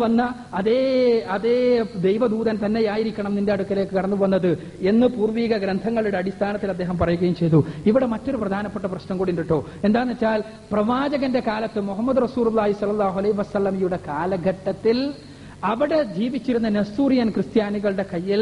വന്ന അതേ ദൈവദൂതൻ തന്നെയായിരിക്കണം നിന്റെ അടുക്കലേക്ക് കടന്നു വന്നത് എന്ന് പൂർവിക ഗ്രന്ഥങ്ങളുടെ അടിസ്ഥാനത്തിൽ അദ്ദേഹം പറയുകയും ചെയ്തു. ഇവിടെ മറ്റൊരു പ്രധാനപ്പെട്ട പ്രശ്നം കൂടി ഉണ്ട് കേട്ടോ. എന്താണെന്ന് വെച്ചാൽ പ്രവാചകന്റെ കാലത്ത് മുഹമ്മദ് റസൂലുള്ളാഹി സ്വല്ലല്ലാഹു അലൈഹി വസല്ലമയുടെ കാലഘട്ടത്തിൽ അവിടെ ജീവിച്ചിരുന്ന നെസ്തൂറിയൻ ക്രിസ്ത്യാനികളുടെ കയ്യിൽ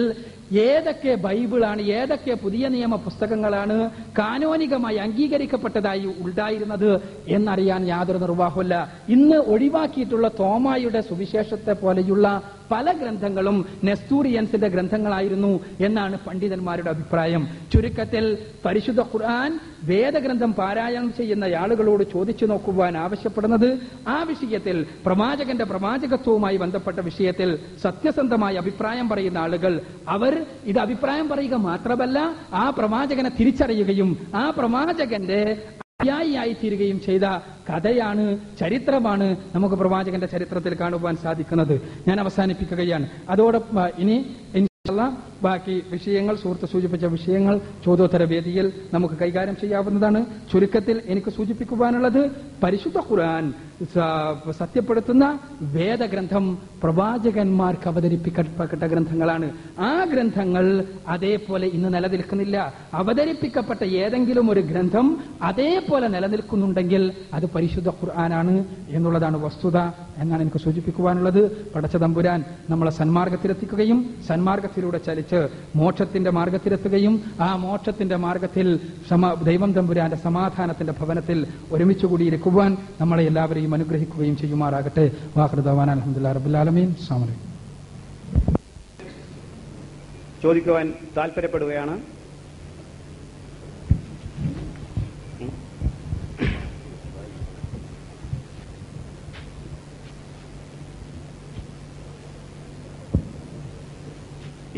ഏതൊക്കെ ബൈബിളാണ്, ഏതൊക്കെ പുതിയ നിയമ പുസ്തകങ്ങളാണ് കാനോനികമായി അംഗീകരിക്കപ്പെട്ടതായി ഉണ്ടായിരുന്നത് എന്നറിയാൻ യാതൊരു നിർവാഹമില്ല. ഇന്ന് ഒഴിവാക്കിയിട്ടുള്ള തോമായുടെ സുവിശേഷത്തെ പോലെയുള്ള പല ഗ്രന്ഥങ്ങളും നെസ്തൂറിയൻസിന്റെ ഗ്രന്ഥങ്ങളായിരുന്നു എന്നാണ് പണ്ഡിതന്മാരുടെ അഭിപ്രായം. ചുരുക്കത്തിൽ പരിശുദ്ധ ഖുർആൻ വേദഗ്രന്ഥം പാരായണം ചെയ്യുന്ന ആളുകളോട് ചോദിച്ചു നോക്കുവാൻ ആവശ്യപ്പെടുന്നത് ആ വിഷയത്തിൽ പ്രവാചകന്റെ പ്രവാചകത്വവുമായി ബന്ധപ്പെട്ട വിഷയത്തിൽ സത്യസന്ധമായ അഭിപ്രായം പറയുന്ന ആളുകൾ അവർ ഇത് അഭിപ്രായം പറയുക മാത്രമല്ല ആ പ്രവാചകനെ തിരിച്ചറിയുകയും ആ പ്രവാചകന്റെ അനുയായിയായി തീരുകയും ചെയ്ത കഥയാണ്, ചരിത്രമാണ് നമുക്ക് പ്രവാചകന്റെ ചരിത്രത്തിൽ കാണുവാൻ സാധിക്കുന്നത്. ഞാൻ അവസാനിപ്പിക്കുകയാണ്. അതോടൊപ്പം ഇനി ബാക്കി വിഷയങ്ങൾ, സുഹൃത്ത് സൂചിപ്പിച്ച വിഷയങ്ങൾ ചോദ്യോത്തര വേദിയിൽ നമുക്ക് കൈകാര്യം ചെയ്യാവുന്നതാണ്. ചുരുക്കത്തിൽ എനിക്ക് സൂചിപ്പിക്കുവാനുള്ളത് പരിശുദ്ധ ഖുർആൻ സത്യപ്പെടുത്തുന്ന വേദഗ്രന്ഥം പ്രവാചകന്മാർക്ക് അവതരിപ്പിക്കപ്പെട്ട ഗ്രന്ഥങ്ങളാണ്. ആ ഗ്രന്ഥങ്ങൾ അതേപോലെ ഇന്ന് നിലനിൽക്കുന്നില്ല. അവതരിപ്പിക്കപ്പെട്ട ഏതെങ്കിലും ഒരു ഗ്രന്ഥം അതേപോലെ നിലനിൽക്കുന്നുണ്ടെങ്കിൽ അത് പരിശുദ്ധ ഖുർആനാണ് എന്നുള്ളതാണ് വസ്തുത എന്നാണ് എനിക്ക് സൂചിപ്പിക്കുവാനുള്ളത്. പടച്ച തമ്പുരാൻ നമ്മളെ സന്മാർഗത്തിലെത്തിക്കുകയും സന്മാർഗത്തിലൂടെ ചലിച്ച് മോക്ഷത്തിന്റെ മാർഗത്തിലെത്തുകയും ആ മോക്ഷത്തിന്റെ മാർഗത്തിൽ ദൈവം തമ്പുരാന്റെ സമാധാനത്തിന്റെ ഭവനത്തിൽ ഒരുമിച്ച് കൂടിയിരിക്കുവാൻ നമ്മളെ എല്ലാവരെയും അനുഗ്രഹിക്കുകയും ചെയ്യുമാറാകട്ടെ. വാഹൃദവാൻ അൽഹംദുലില്ലാഹി റബ്ബിൽ ആലമീൻ. അസ്സലാമു അലൈക്കും. ചോദിക്കുവാൻ താല്പര്യപ്പെടുകയാണ്.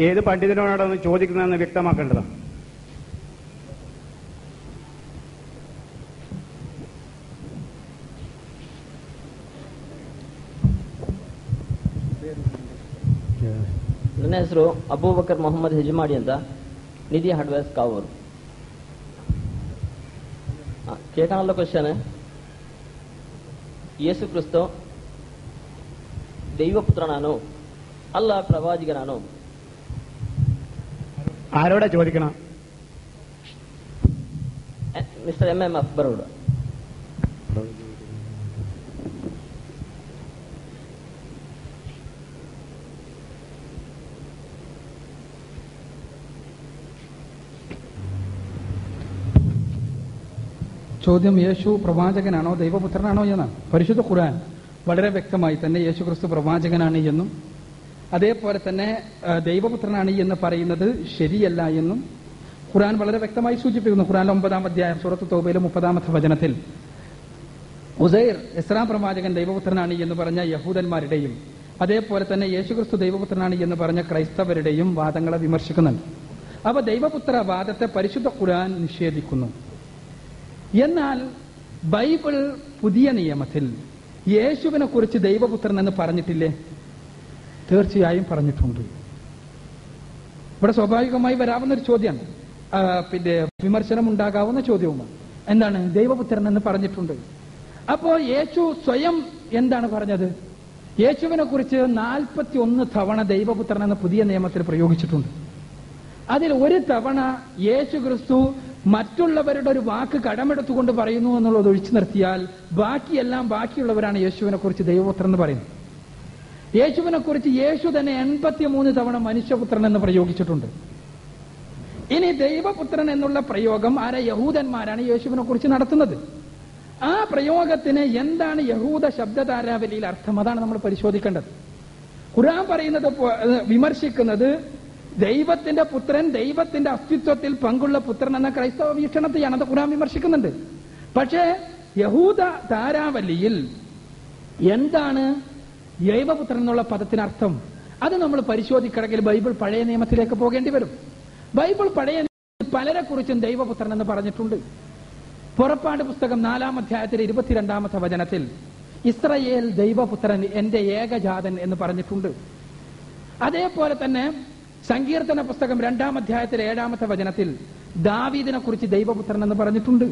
ഏത് പണ്ഡിതനോടാണ് ചോദിക്കുന്നതെന്ന് വ്യക്തമാക്കേണ്ടതാണ്. ನನ್ನ ಹೆಸರು ಅಬೂಬಕರ್ ಮೊಹಮ್ಮದ್ ಹಿಜಮಾಡಿ ಅಂತ, ನಿಧಿ ಹಾರ್ಡ್ವೇರ್ಸ್ ಕಾವೂರು. കേൾക്കാനുള്ള ക്വസ്റ്റ്യന്, യേശു ക്രിസ്തു ദൈവപുത്രനാണോ അല്ല പ്രവാചകനാണോ? ആരോടാ ചോദിക്കണം? Mister MM അക്ബറോട്. ചോദ്യം യേശു പ്രവാചകനാണോ ദൈവപുത്രനാണോ എന്നാണ്. പരിശുദ്ധ ഖുർആൻ വളരെ വ്യക്തമായി തന്നെ യേശു ക്രിസ്തു പ്രവാചകനാണ് എന്നും അതേപോലെ തന്നെ ദൈവപുത്രനാണ് എന്ന് പറയുന്നത് ശരിയല്ല എന്നും ഖുർആൻ വളരെ വ്യക്തമായി സൂചിപ്പിക്കുന്നു. ഖുർആനിലെ 9-ാം അധ്യായം സൂറത്ത് തൗബയിലെ 30-ാമത്തെ വചനത്തിൽ ഉസൈർ ഇസ്രാ പ്രവാചകൻ ദൈവപുത്രനാണ് എന്ന് പറഞ്ഞ യഹൂദന്മാരുടെയും അതേപോലെ തന്നെ യേശുക്രിസ്തു ദൈവപുത്രനാണ് എന്ന് പറഞ്ഞ ക്രൈസ്തവരുടെയും വാദങ്ങളെ വിമർശിക്കുന്നുണ്ട്. അവ ദൈവപുത്ര വാദത്തെ പരിശുദ്ധ ഖുർആൻ നിഷേധിക്കുന്നു. എന്നാൽ ബൈബിൾ പുതിയ നിയമത്തിൽ യേശുവിനെ കുറിച്ച് ദൈവപുത്രൻ എന്ന് പറഞ്ഞിട്ടില്ലേ? തീർച്ചയായും പറഞ്ഞിട്ടുണ്ട്. ഇവിടെ സ്വാഭാവികമായി വരാവുന്ന ഒരു ചോദ്യമാണ്, പിന്നെ വിമർശനം ഉണ്ടാകാവുന്ന ചോദ്യവുമാണ്. എന്താണ് ദൈവപുത്രൻ എന്ന് പറഞ്ഞിട്ടുണ്ട്? അപ്പോ യേശു സ്വയം എന്താണ് പറഞ്ഞത്? യേശുവിനെ കുറിച്ച് 41 തവണ ദൈവപുത്രൻ എന്ന് പുതിയ നിയമത്തിൽ പ്രയോഗിച്ചിട്ടുണ്ട്. അതിൽ ഒരു തവണ യേശു ക്രിസ്തു മറ്റുള്ളവരുടെ ഒരു വാക്ക് കടമെടുത്തുകൊണ്ട് പറയുന്നു എന്നുള്ളത് ഒഴിച്ചു നിർത്തിയാൽ ബാക്കിയെല്ലാം ബാക്കിയുള്ളവരാണ് യേശുവിനെ കുറിച്ച് ദൈവപുത്രൻ എന്ന് പറയുന്നത്. യേശുവിനെ കുറിച്ച് യേശു തന്നെ 83 തവണ മനുഷ്യപുത്രൻ എന്ന് പ്രയോഗിച്ചിട്ടുണ്ട്. ഇനി ദൈവപുത്രൻ എന്നുള്ള പ്രയോഗം യഹൂദന്മാരാണ് യേശുവിനെ കുറിച്ച് നടത്തുന്നത്. ആ പ്രയോഗത്തിന് എന്താണ് യഹൂദ ശബ്ദധാരാവലിയിൽ അർത്ഥം? അതാണ് നമ്മൾ പരിശോധിക്കേണ്ടത്. ഖുർആൻ പറയുന്നത് വിമർശിക്കുന്നത് ദൈവത്തിന്റെ പുത്രൻ, ദൈവത്തിന്റെ അസ്തിത്വത്തിൽ പങ്കുള്ള പുത്രൻ എന്ന ക്രൈസ്തവ വീക്ഷണത്തെയാണ് അത് ഖുർആൻ വിമർശിക്കുന്നുണ്ട്. പക്ഷേ യഹൂദ ധാരാവലിയിൽ എന്താണ് ദൈവപുത്രൻ എന്നുള്ള പദത്തിനർത്ഥം? അത് നമ്മൾ പരിശോധിക്കണമെങ്കിൽ ബൈബിൾ പഴയ നിയമത്തിലേക്ക് പോകേണ്ടി വരും. ബൈബിൾ പഴയ നിയമത്തിൽ പലരെ കുറിച്ചും ദൈവപുത്രൻ എന്ന് പറഞ്ഞിട്ടുണ്ട്. പുറപ്പാട് പുസ്തകം 4-ാം അധ്യായത്തിൽ 22-ാമത്തെ വചനത്തിൽ ഇസ്രയേൽ ദൈവപുത്രൻ, എന്റെ ഏകജാതൻ എന്ന് പറഞ്ഞിട്ടുണ്ട്. അതേപോലെ തന്നെ സങ്കീർത്തന പുസ്തകം 2-ാം അധ്യായത്തിൽ 7-ാമത്തെ വചനത്തിൽ ദാവീദിനെ കുറിച്ച് ദൈവപുത്രൻ എന്ന് പറഞ്ഞിട്ടുണ്ട്.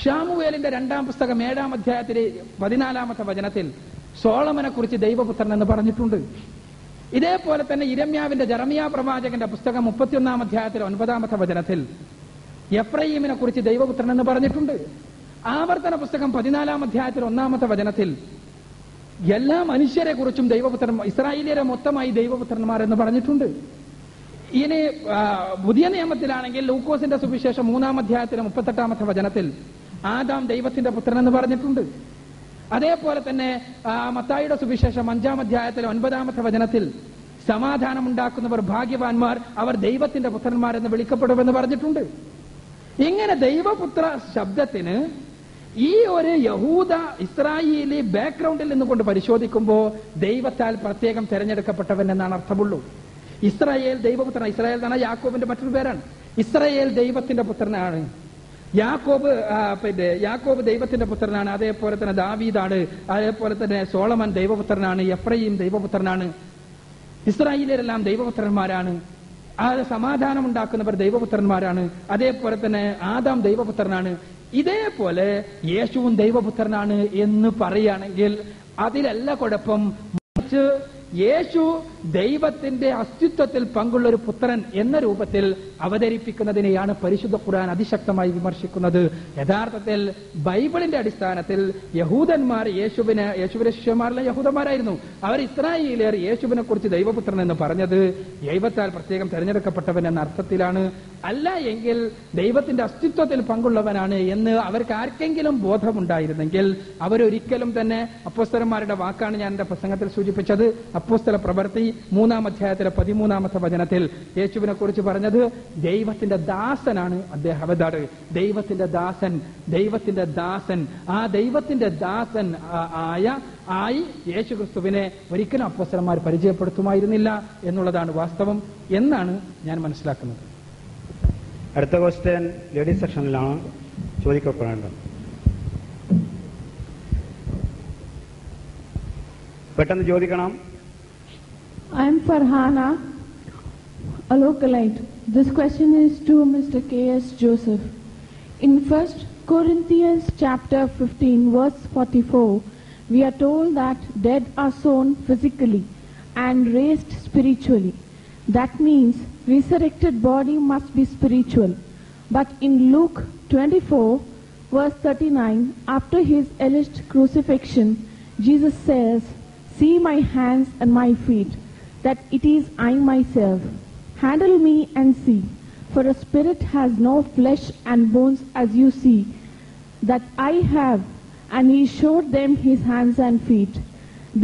ശാമുവേലിന്റെ 2-ാം പുസ്തകം 7-ാം അധ്യായത്തിലെ 14-ാമത്തെ വചനത്തിൽ സോളമനെ കുറിച്ച് ദൈവപുത്രൻ എന്ന് പറഞ്ഞിട്ടുണ്ട്. ഇതേപോലെ തന്നെ യിരെമ്യാവിന്റെ ജെറമിയ പ്രവാചകന്റെ പുസ്തകം 31-ാം അധ്യായത്തിൽ 9-ാമത്തെ വചനത്തിൽ എഫ്രയീമിനെ കുറിച്ച് ദൈവപുത്രൻ എന്ന് പറഞ്ഞിട്ടുണ്ട്. ആവർത്തന പുസ്തകം 14-ാം അധ്യായത്തിൽ 1-ാമത്തെ വചനത്തിൽ എല്ലാ മനുഷ്യരെ കുറിച്ചും ദൈവപുത്രൻ, ഇസ്രായേലിയരെ മൊത്തമായി ദൈവപുത്രന്മാർ എന്ന് പറഞ്ഞിട്ടുണ്ട്. ഇനി പുതിയ നിയമത്തിലാണെങ്കിൽ ലൂക്കോസിന്റെ സുവിശേഷം 3-ാം അധ്യായത്തിലെ 38-ാമത്തെ വചനത്തിൽ ആദാം ദൈവത്തിന്റെ പുത്രൻ എന്ന് പറഞ്ഞിട്ടുണ്ട്. അതേപോലെ തന്നെ മത്തായിയുടെ സുവിശേഷം 5-ാം അധ്യായത്തിലെ 9-ാമത്തെ വചനത്തിൽ സമാധാനമുണ്ടാക്കുന്നവർ ഭാഗ്യവാന്മാർ, അവർ ദൈവത്തിന്റെ പുത്രന്മാരെന്ന് വിളിക്കപ്പെടുമെന്ന് പറഞ്ഞിട്ടുണ്ട്. ഇങ്ങനെ ദൈവപുത്ര ശബ്ദത്തിന് ഈ ഒരു യഹൂദ ഇസ്രായേലി ബാക്ക്ഗ്രൗണ്ടിൽ നിന്നുകൊണ്ട് പരിശോധിക്കുമ്പോൾ ദൈവത്താൽ പ്രത്യേകം തെരഞ്ഞെടുക്കപ്പെട്ടവൻ എന്നാണ് അർത്ഥമുള്ളൂ. ഇസ്രായേൽ ദൈവപുത്രൻ, ഇസ്രായേൽ എന്നാണ് യാക്കോബിന്റെ മറ്റൊരു പേരാണ്. ഇസ്രായേൽ ദൈവത്തിന്റെ പുത്രനാണ്. യാക്കോബ് ദൈവത്തിന്റെ പുത്രനാണ്. അതേപോലെ തന്നെ ദാവീദാണ്. അതേപോലെ തന്നെ സോളമൻ ദൈവപുത്രനാണ്. എഫ്രയീം ദൈവപുത്രനാണ്. ഇസ്രായേലിയരെല്ലാം ദൈവപുത്രന്മാരാണ്. സമാധാനം ഉണ്ടാക്കുന്നവർ ദൈവപുത്രന്മാരാണ്. അതേപോലെ തന്നെ ആദാം ദൈവപുത്രനാണ്. ഇതേപോലെ യേശുവും ദൈവപുത്രനാണ് എന്ന് പറയുകയാണെങ്കിൽ അതിലല്ല കുഴപ്പം. മറിച്ച് യേശു ദൈവത്തിന്റെ അസ്തിത്വത്തിൽ പങ്കുള്ള ഒരു പുത്രൻ എന്ന രൂപത്തിൽ അവതരിപ്പിക്കുന്നതിനെയാണ് പരിശുദ്ധ ഖുർആൻ അതിശക്തമായി വിമർശിക്കുന്നത്. യഥാർത്ഥത്തിൽ ബൈബിളിന്റെ അടിസ്ഥാനത്തിൽ യഹൂദന്മാർ യേശുവിന്റെ ശിഷ്യന്മാരെല്ലാം യഹൂദന്മാരായിരുന്നു. അവർ ഇസ്രായേലിയർ യേശുവിനെ കുറിച്ച് ദൈവപുത്രൻ എന്ന് പറഞ്ഞത് ദൈവത്താൽ പ്രത്യേകം തെരഞ്ഞെടുക്കപ്പെട്ടവൻ എന്ന അർത്ഥത്തിലാണ്. അല്ല എങ്കിൽ ദൈവത്തിന്റെ അസ്തിത്വത്തിൽ പങ്കുള്ളവനാണ് എന്ന് അവർക്ക് ആർക്കെങ്കിലും ബോധമുണ്ടായിരുന്നെങ്കിൽ അവരൊരിക്കലും തന്നെ, അപ്പോസ്തലന്മാരുടെ വാക്കാണ് ഞാൻ എന്റെ പ്രസംഗത്തിൽ സൂചിപ്പിച്ചത്, അപ്പോസ്തല പ്രവൃത്തി 3-ാം അധ്യായത്തിലെ 13-ാമത്തെ വചനത്തിൽ യേശുവിനെ കുറിച്ച് പറഞ്ഞത് ദൈവത്തിന്റെ ദാസനാണ് അദ്ദേഹം. അതാണ് ദൈവത്തിന്റെ ദാസൻ. ആ ദൈവത്തിന്റെ ദാസൻ ആയി യേശുക്രിസ്തുവിനെ ഒരിക്കലും അപ്പോസ്തലന്മാർ പരിചയപ്പെടുത്തുമായിരുന്നില്ല എന്നുള്ളതാണ് വാസ്തവം എന്നാണ് ഞാൻ മനസ്സിലാക്കുന്നത്. അടുത്ത ക്വസ്റ്റ്യൻ ലേഡീസ് സെക്ഷനിലാണ് ചോദിക്കപ്പെടേണ്ടത്. പെട്ടെന്ന് ചോദിക്കണം. I am Farhana, a localite. This question is to Mr. K.S. Joseph. In 1 Corinthians chapter 15 verse 44, we are told that dead are sown physically and raised spiritually. That means resurrected body must be spiritual. But in Luke 24 verse 39, after his alleged crucifixion, Jesus says, "See my hands and my feet, that it is I myself. Handle me and see, for a spirit has no flesh and bones as you see, that I have." And he showed them his hands and feet,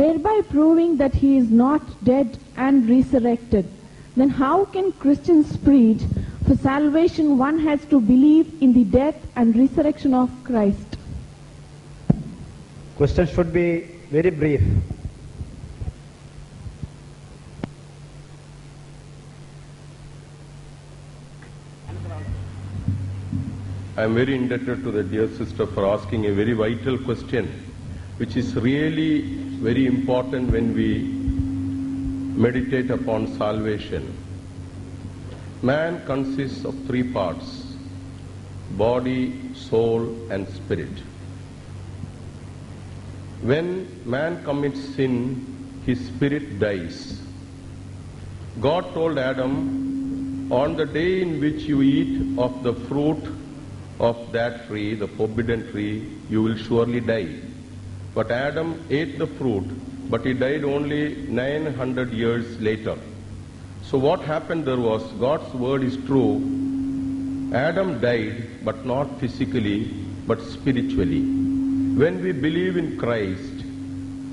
thereby proving that he is not dead and resurrected. Then how can Christians preach? For salvation one has to believe in the death and resurrection of Christ. Question should be very brief. I am very indebted to the dear sister for asking a very vital question, which is really very important when we meditate upon salvation. Man consists of 3 parts: body, soul, and spirit. When man commits sin, his spirit dies. God told Adam, "On the day in which you eat of the fruit of that tree, the forbidden tree, you will surely die." But Adam ate the fruit, but he died only 900 years later. So what happened there was, God's word is true. Adam died, but not physically, but spiritually. When we believe in Christ,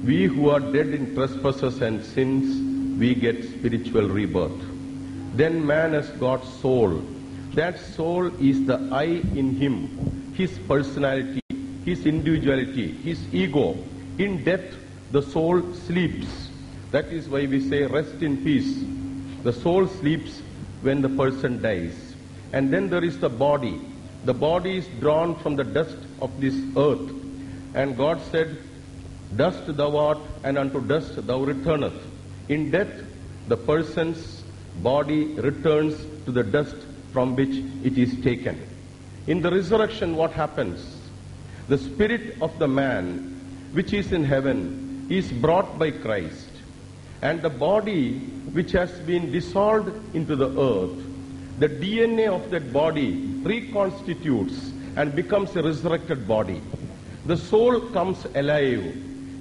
we who are dead in trespasses and sins, we get spiritual rebirth. Then man has got soul. That soul is the I in him, his personality, his individuality, his ego. In death, the soul sleeps. That is why we say rest in peace. The soul sleeps when the person dies. And then there is the body. The body is drawn from the dust of this earth. And God said, "Dust thou art, and unto dust thou returnest." In death, the person's body returns to the dust from which it is taken. In the resurrection, what happens? The spirit of the man which is in heaven is brought by Christ, and the body which has been dissolved into the earth, the DNA of that body reconstitutes and becomes a resurrected body. The soul comes alive,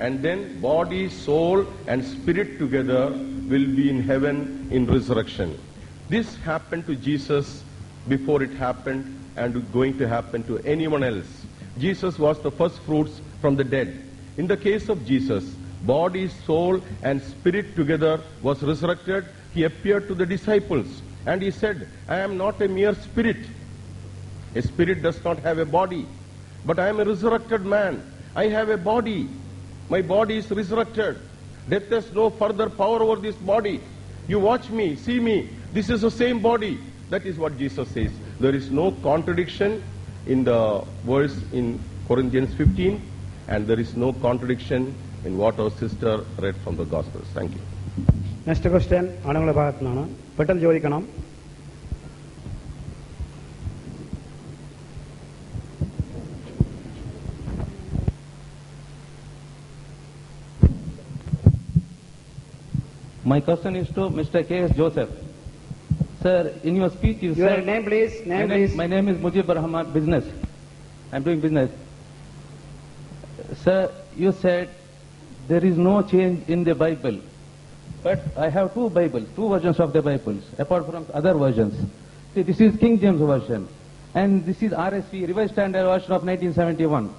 and then body, soul and spirit together will be in heaven in resurrection. This happened to Jesus before it happened and going to happen to anyone else. Jesus was the first fruits from the dead. In the case of Jesus, body, soul and spirit together was resurrected. He appeared to the disciples and he said, I am not a mere spirit. A spirit does not have a body, but I am a resurrected man. I have a body. My body is resurrected. Death has no further power over this body. You watch me, see me. This is the same body. That is what Jesus says. There is no contradiction in the verse in Corinthians 15, and there is no contradiction in what our sister read from the Gospels. Thank you. Next question ആണുങ്ങളുടെ ഭാഗത്തു നിന്നാണ്. പെട്ടെന്ന് ചോദിക്കണം. My question is to Mr. K.S. Joseph. Sir, in your speech you Your said... name please. My name is Mujib Rahman, business. I'm doing business. Sir, you said there is no change in the Bible. But I have two Bibles, two versions of the Bibles, apart from other versions. See, this is King James Version, and this is RSV, Revised Standard Version of 1971.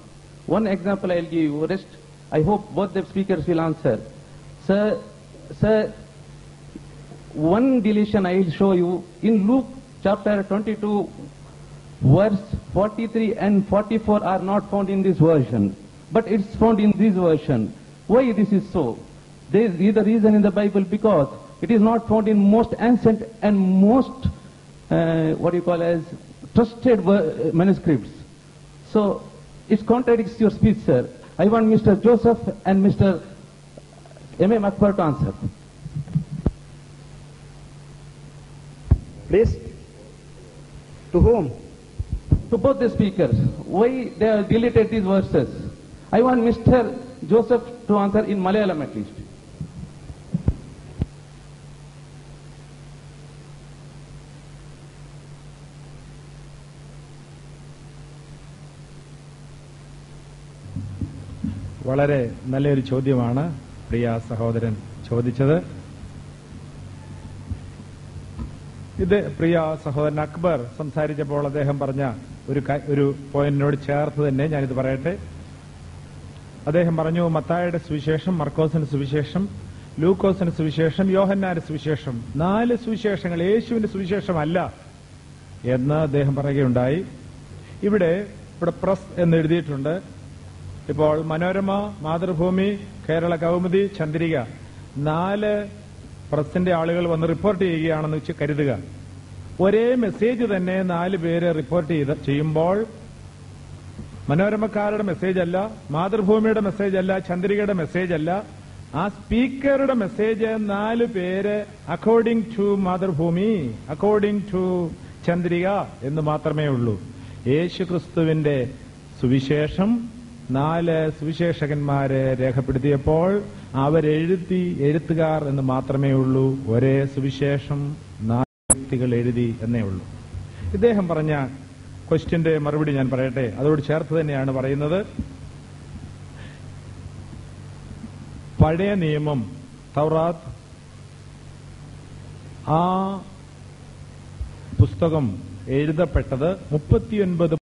One example I'll give you, rest I hope both the speakers will answer. Sir, one deletion I will show you. In Luke chapter 22, verse 43 and 44 are not found in this version, but it's found in this version. Why this is so? There is the reason in the Bible, because it is not found in most ancient and most, trusted manuscripts. So, it contradicts your speech, sir. I want Mr. Joseph and Mr. M.M. Akbar to answer. Please. To whom? To both the speakers. Why they have deleted these verses? I want Mr. Joseph to answer in Malayalam at least. വളരെ നല്ലൊരു ചോദ്യമാണ് പ്രിയ സഹോദരൻ ചോദിച്ചത്. ഇത് പ്രിയ സഹോദരൻ അക്ബർ സംസാരിച്ചപ്പോൾ അദ്ദേഹം പറഞ്ഞ ഒരു പോയിന്റിനോട് ചേർത്ത് തന്നെ ഞാനിത് പറയട്ടെ. അദ്ദേഹം പറഞ്ഞു, മത്തായിയുടെ സുവിശേഷം, മർക്കോസിന്റെ സുവിശേഷം, ലൂക്കോസിന്റെ സുവിശേഷം, യോഹന്നാന്റെ സുവിശേഷം, 4 സുവിശേഷങ്ങൾ യേശുവിന്റെ സുവിശേഷമല്ല എന്ന് അദ്ദേഹം പറയുകയുണ്ടായി. ഇവിടെ പ്രസ് എന്ന് എഴുതിയിട്ടുണ്ട്. ഇപ്പോൾ മനോരമ, മാതൃഭൂമി, കേരള കൗമുദി, ചന്ദ്രിക 4 പ്രസിന്റെ ആളുകൾ വന്ന് റിപ്പോർട്ട് ചെയ്യുകയാണെന്ന് വെച്ച് കരുതുക. ഒരേ മെസ്സേജ് തന്നെ 4 പേര് റിപ്പോർട്ട് ചെയ്യുമ്പോൾ മനോരമക്കാരുടെ മെസ്സേജ് അല്ല, മാതൃഭൂമിയുടെ മെസ്സേജ് അല്ല, ചന്ദ്രികയുടെ മെസ്സേജ് അല്ല, ആ സ്പീക്കറുടെ മെസ്സേജ് 4 പേര് according to Mathrubhumi, according to Chandrika എന്ന് മാത്രമേ ഉള്ളൂ. യേശുക്രിസ്തുവിന്റെ സുവിശേഷം 4 സുവിശേഷകന്മാരെ രേഖപ്പെടുത്തിയപ്പോൾ എഴുത്തുകാർ എന്ന് മാത്രമേ ഉള്ളൂ. ഒരേ സുവിശേഷം 4 വ്യക്തികൾ എഴുതി എന്നേ ഉള്ളൂ. ഇദ്ദേഹം പറഞ്ഞ ക്വസ്റ്റ്യന്റെ മറുപടി ഞാൻ പറയട്ടെ. അതോട് ചേർത്ത് തന്നെയാണ് പറയുന്നത്. പഴയ നിയമം, തൗറാത്ത്, ആ പുസ്തകം എഴുതപ്പെട്ടത് 39